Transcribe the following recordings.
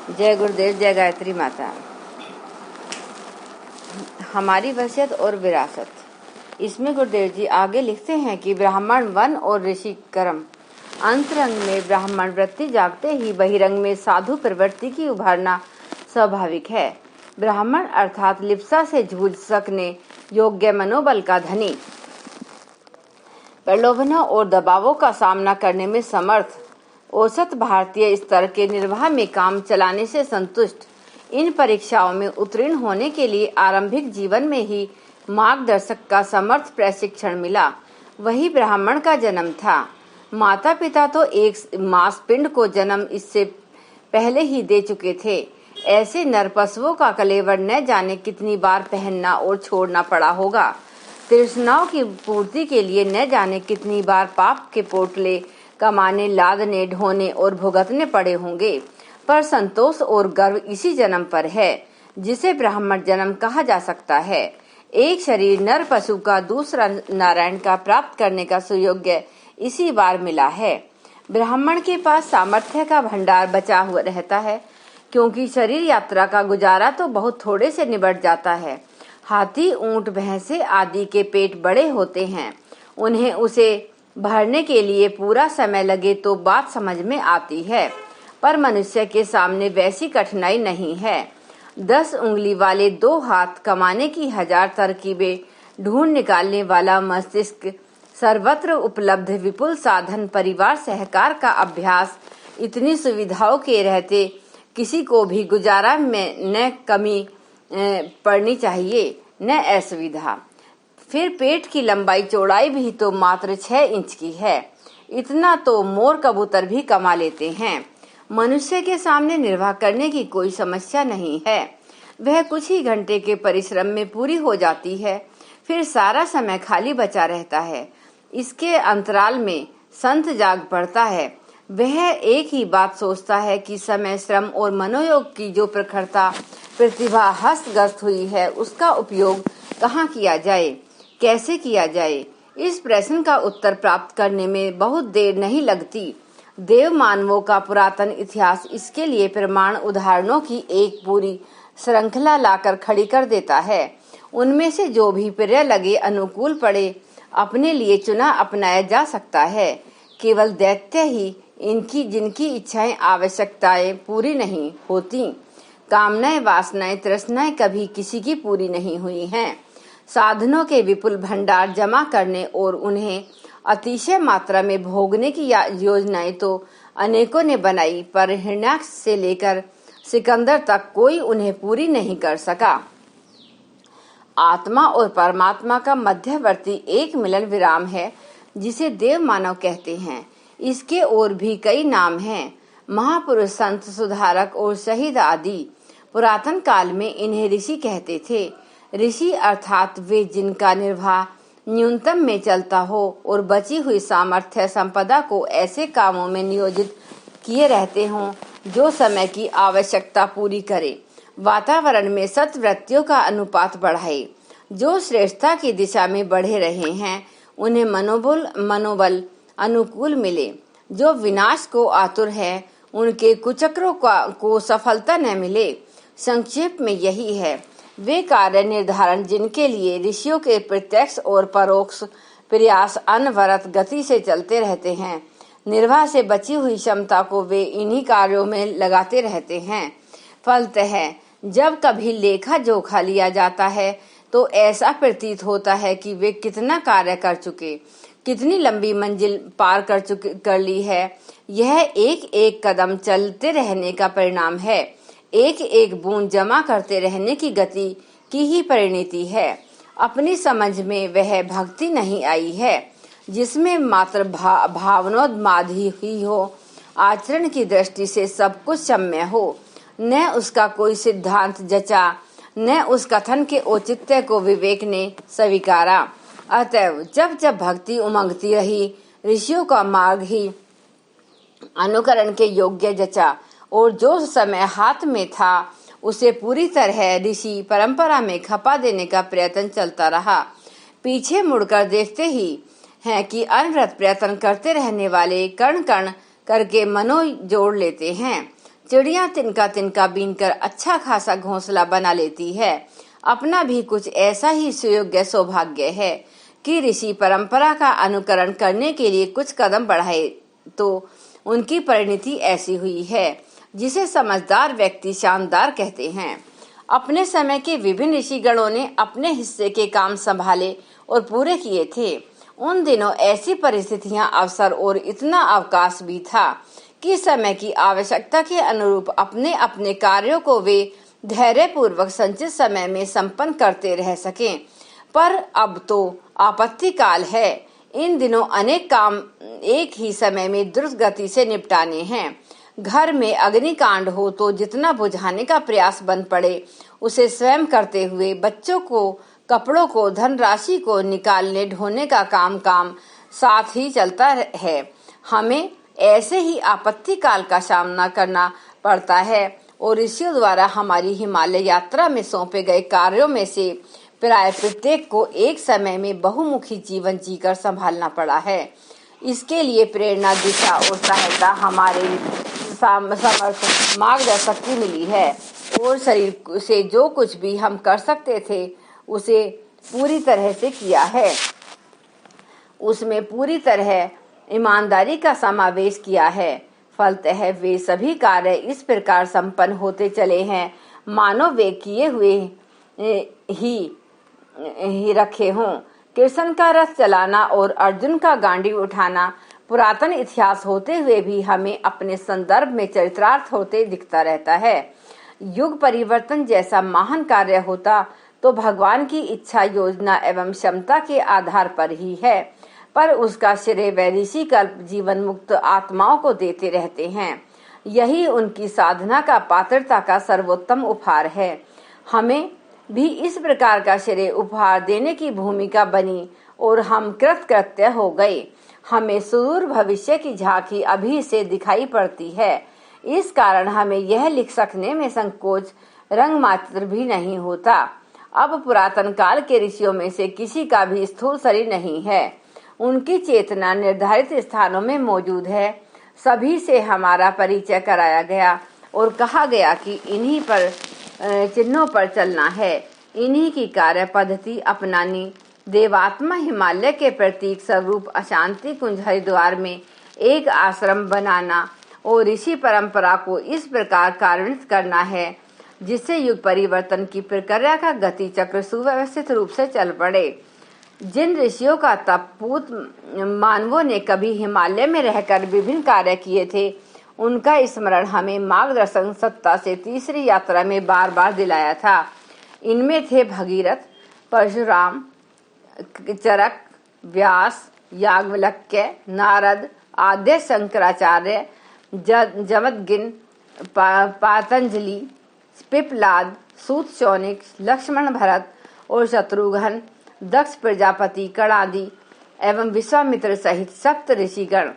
जय गुरुदेव, जय गायत्री माता। हमारी वसीयत और विरासत। इसमें गुरुदेव जी आगे लिखते हैं कि ब्राह्मण वन और ऋषि कर्म। अंतरंग में ब्राह्मण वृत्ति जागते ही बहिरंग में साधु प्रवृत्ति की उभारना स्वाभाविक है। ब्राह्मण अर्थात लिप्सा से जूझ सकने योग्य मनोबल का धनी, प्रलोभनों और दबावों का सामना करने में समर्थ, औसत भारतीय स्तर के निर्वाह में काम चलाने से संतुष्ट, इन परीक्षाओं में उत्तीर्ण होने के लिए आरंभिक जीवन में ही मार्गदर्शक का समर्थ प्रशिक्षण मिला, वही ब्राह्मण का जन्म था। माता पिता तो एक मांस पिंड को जन्म इससे पहले ही दे चुके थे। ऐसे नर पशुओं का कलेवर न जाने कितनी बार पहनना और छोड़ना पड़ा होगा। तृष्णाओं की पूर्ति के लिए न जाने कितनी बार पाप के पोटले कमाने, लादने, ढोने और भुगतने पड़े होंगे, पर संतोष और गर्व इसी जन्म पर है जिसे ब्राह्मण जन्म कहा जा सकता है। एक शरीर नर पशु का, दूसरा नारायण का प्राप्त करने का सुयोग्य इसी बार मिला है। ब्राह्मण के पास सामर्थ्य का भंडार बचा हुआ रहता है, क्योंकि शरीर यात्रा का गुजारा तो बहुत थोड़े से निबट जाता है। हाथी, ऊंट, भैंसे आदि के पेट बड़े होते हैं, उन्हें उसे भरने के लिए पूरा समय लगे तो बात समझ में आती है, पर मनुष्य के सामने वैसी कठिनाई नहीं है। 10 उंगली वाले 2 हाथ, कमाने की 1000 तरकीबें ढूंढ निकालने वाला मस्तिष्क, सर्वत्र उपलब्ध विपुल साधन, परिवार सहकार का अभ्यास, इतनी सुविधाओं के रहते किसी को भी गुजारा में न कमी पड़नी चाहिए न असुविधा। फिर पेट की लंबाई चौड़ाई भी तो मात्र 6 इंच की है। इतना तो मोर कबूतर भी कमा लेते हैं। मनुष्य के सामने निर्वाह करने की कोई समस्या नहीं है। वह कुछ ही घंटे के परिश्रम में पूरी हो जाती है। फिर सारा समय खाली बचा रहता है। इसके अंतराल में संत जाग पड़ता है। वह एक ही बात सोचता है कि समय, श्रम और मनोयोग की जो प्रखरता प्रतिभा हस्तगत हुई है, उसका उपयोग कहाँ किया जाए, कैसे किया जाए। इस प्रश्न का उत्तर प्राप्त करने में बहुत देर नहीं लगती। देव मानवों का पुरातन इतिहास इसके लिए प्रमाण उदाहरणों की एक पूरी श्रृंखला लाकर खड़ी कर देता है। उनमें से जो भी प्रिय लगे, अनुकूल पड़े, अपने लिए चुना अपनाया जा सकता है। केवल दैत्य ही इनकी जिनकी इच्छाएं, आवश्यकताएं पूरी नहीं होती। कामनाएं, वासनाएं, तृष्णाएं कभी किसी की पूरी नहीं हुई हैं। साधनों के विपुल भंडार जमा करने और उन्हें अतिशय मात्रा में भोगने की योजनाएं तो अनेकों ने बनाई, पर हिरण्याक्ष से लेकर सिकंदर तक कोई उन्हें पूरी नहीं कर सका। आत्मा और परमात्मा का मध्यवर्ती एक मिलन विराम है, जिसे देव मानव कहते हैं। इसके और भी कई नाम हैं, महापुरुष, संत, सुधारक और शहीद आदि। पुरातन काल में इन्हें ऋषि कहते थे। ऋषि अर्थात वे जिनका निर्वाह न्यूनतम में चलता हो और बची हुई सामर्थ्य संपदा को ऐसे कामों में नियोजित किए रहते हों जो समय की आवश्यकता पूरी करे, वातावरण में सत्वृत्तियों का अनुपात बढ़ाए। जो श्रेष्ठता की दिशा में बढ़े रहे हैं, उन्हें मनोबल अनुकूल मिले। जो विनाश को आतुर है, उनके कुचक्रों को सफलता न मिले। संक्षेप में यही है वे कार्य निर्धारण जिनके लिए ऋषियों के प्रत्यक्ष और परोक्ष प्रयास अनवरत गति से चलते रहते हैं। निर्वाह से बची हुई क्षमता को वे इन्हीं कार्यों में लगाते रहते हैं। फलतः जब कभी लेखा जोखा लिया जाता है तो ऐसा प्रतीत होता है कि वे कितना कार्य कर चुके, कितनी लंबी मंजिल पार कर ली है। यह एक एक कदम चलते रहने का परिणाम है, एक एक बूंद जमा करते रहने की गति की ही परिणति है। अपनी समझ में वह भक्ति नहीं आई है जिसमें मात्र भावनोन्मादी ही हो, आचरण की दृष्टि से सब कुछ सम्य हो, न उसका कोई सिद्धांत जचा, न उस कथन के औचित्य को विवेक ने स्वीकारा। अतएव जब जब भक्ति उमंगती रही, ऋषियों का मार्ग ही अनुकरण के योग्य जचा और जो समय हाथ में था उसे पूरी तरह ऋषि परंपरा में खपा देने का प्रयत्न चलता रहा। पीछे मुड़कर देखते ही हैं कि अनवरत प्रयत्न करते रहने वाले कण कण करके मनो जोड़ लेते हैं। चिड़िया तिनका तिनका बीनकर अच्छा खासा घोंसला बना लेती है। अपना भी कुछ ऐसा ही सुयोग्य सौभाग्य है कि ऋषि परंपरा का अनुकरण करने के लिए कुछ कदम बढ़ाए तो उनकी परिणति ऐसी हुई है जिसे समझदार व्यक्ति शानदार कहते हैं। अपने समय के विभिन्न ऋषिगणों ने अपने हिस्से के काम संभाले और पूरे किए थे। उन दिनों ऐसी परिस्थितियां, अवसर और इतना अवकाश भी था कि समय की आवश्यकता के अनुरूप अपने अपने कार्यों को वे धैर्य पूर्वक संचित समय में संपन्न करते रह सकें। पर अब तो आपत्ति काल है। इन दिनों अनेक काम एक ही समय में द्रुत गति से निपटाने हैं। घर में अग्निकांड हो तो जितना बुझाने का प्रयास बन पड़े उसे स्वयं करते हुए बच्चों को, कपड़ों को, धनराशि को निकालने ढोने का काम साथ ही चलता है। हमें ऐसे ही आपत्ति काल का सामना करना पड़ता है और ऋषियों द्वारा हमारी हिमालय यात्रा में सौंपे गए कार्यों में से प्राय प्रत्येक को एक समय में बहुमुखी जीवन जीकर संभालना पड़ा है। इसके लिए प्रेरणा, दिशा और सहायता हमारे समर्थ मार्गदर्शक की मिली है और शरीर से जो कुछ भी हम कर सकते थे उसे पूरी तरह से किया है। उसमें पूरी तरह ईमानदारी का समावेश किया है। फलतः वे सभी कार्य इस प्रकार संपन्न होते चले हैं मानो वे किए हुए ही रखे हों। कृष्ण का रथ चलाना और अर्जुन का गांडी उठाना पुरातन इतिहास होते हुए भी हमें अपने संदर्भ में चरितार्थ होते दिखता रहता है। युग परिवर्तन जैसा महान कार्य होता तो भगवान की इच्छा, योजना एवं क्षमता के आधार पर ही है, पर उसका श्रेय वे ऋषि कल्प जीवन मुक्त आत्माओं को देते रहते हैं। यही उनकी साधना का, पात्रता का सर्वोत्तम उपहार है। हमें भी इस प्रकार का श्रेय उपहार देने की भूमिका बनी और हम कृतकृत्य हो गए। हमें सुदूर भविष्य की झांकी अभी से दिखाई पड़ती है। इस कारण हमें यह लिख सकने में संकोच रंग मात्र भी नहीं होता। अब पुरातन काल के ऋषियों में से किसी का भी स्थूल शरीर नहीं है। उनकी चेतना निर्धारित स्थानों में मौजूद है। सभी से हमारा परिचय कराया गया और कहा गया कि इन्हीं पर चिन्हों पर चलना है, इन्हीं की कार्य पद्धति अपनानी। देवात्मा हिमालय के प्रतीक स्वरूप अशांति कुंज हरिद्वार में एक आश्रम बनाना और ऋषि परंपरा को इस प्रकार कार्यान्वित करना है जिससे युग परिवर्तन की प्रक्रिया का गति चक्र सुव्यवस्थित रूप से चल पड़े। जिन ऋषियों का तप पूत मानवों ने कभी हिमालय में रहकर विभिन्न कार्य किए थे, उनका स्मरण हमें मार्गदर्शन सत्ता से तीसरी यात्रा में बार बार दिलाया था। इनमें थे भगीरथ, परशुराम, चरक, व्यास, याज्ञवल्क्य, नारद, आद्य शंकराचार्य, जमदग्नि, पातंजलि, पिप्पलाद, सूत शौनिक, लक्ष्मण, भरत और शत्रुघ्न, दक्ष प्रजापति, कणादि एवं विश्वामित्र सहित सप्त ऋषिगण।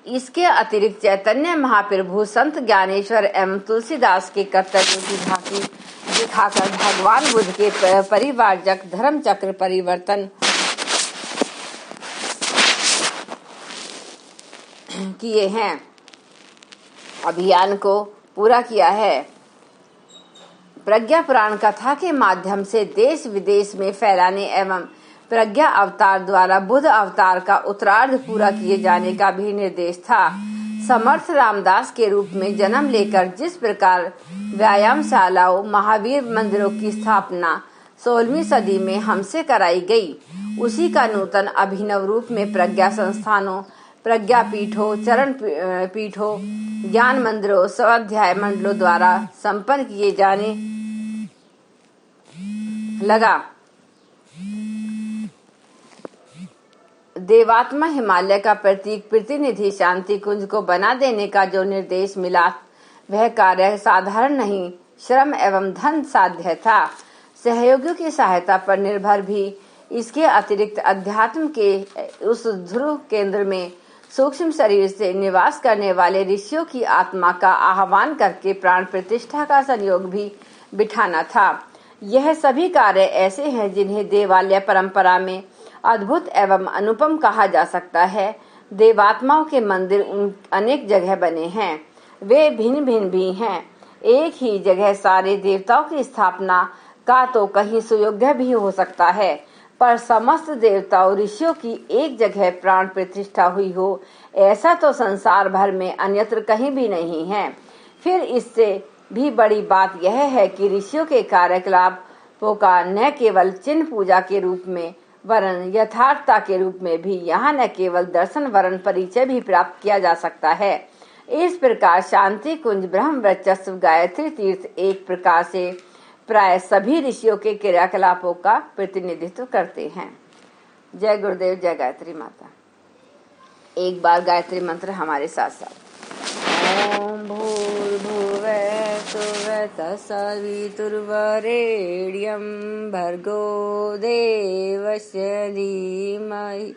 इसके अतिरिक्त चैतन्य महाप्रभु, संत ज्ञानेश्वर एवं तुलसीदास के कर्तव्यों की झांकी दिखाकर भगवान बुद्ध के परिवारजक धर्म चक्र परिवर्तन किए हैं, अभियान को पूरा किया है। प्रज्ञा पुराण कथा के माध्यम से देश विदेश में फैलाने एवं प्रज्ञा अवतार द्वारा बुद्ध अवतार का उत्तरार्ध पूरा किए जाने का भी निर्देश था। समर्थ रामदास के रूप में जन्म लेकर जिस प्रकार व्यायामशालाओं, महावीर मंदिरों की स्थापना 16वीं सदी में हमसे कराई गई, उसी का नूतन अभिनव रूप में प्रज्ञा संस्थानों, प्रज्ञा पीठों, चरण पीठों, ज्ञान मंदिरों, स्वाध्याय मंडलों द्वारा संपन्न किए जाने लगा। देवात्मा हिमालय का प्रतीक प्रतिनिधि शांति कुंज को बना देने का जो निर्देश मिला, वह कार्य साधारण नहीं, श्रम एवं धन साध्य था। सहयोगियों की सहायता पर निर्भर भी इसके अतिरिक्त अध्यात्म के उस ध्रुव केंद्र में सूक्ष्म शरीर से निवास करने वाले ऋषियों की आत्मा का आह्वान करके प्राण प्रतिष्ठा का संयोग भी बिठाना था। यह सभी कार्य ऐसे हैं जिन्हें देवालय परंपरा में अद्भुत एवं अनुपम कहा जा सकता है। देवात्माओं के मंदिर अनेक जगह बने हैं। वे भिन्न भिन्न भी हैं। एक ही जगह सारे देवताओं की स्थापना का तो कहीं सुयोग्य भी हो सकता है, पर समस्त देवताओं ऋषियों की एक जगह प्राण प्रतिष्ठा हुई हो, ऐसा तो संसार भर में अन्यत्र कहीं भी नहीं है। फिर इससे भी बड़ी बात यह है कि ऋषियों के कार्यकलापों का न केवल चिन्ह पूजा के रूप में वरन यथार्थता के रूप में भी यहाँ न केवल दर्शन वरन परिचय भी प्राप्त किया जा सकता है। इस प्रकार शांति कुंज ब्रह्म वर्चस्व गायत्री तीर्थ एक प्रकार से प्राय सभी ऋषियों के क्रियाकलापों का प्रतिनिधित्व करते हैं। जय गुरुदेव, जय गायत्री माता। एक बार गायत्री मंत्र हमारे साथ साथ। ओम भूर्भुवः स्वः तत्सवितुर्वरेण्यं भर्गो देवस्य धीमहि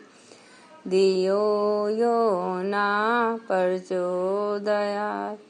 धियो यो न प्रचोदयात्।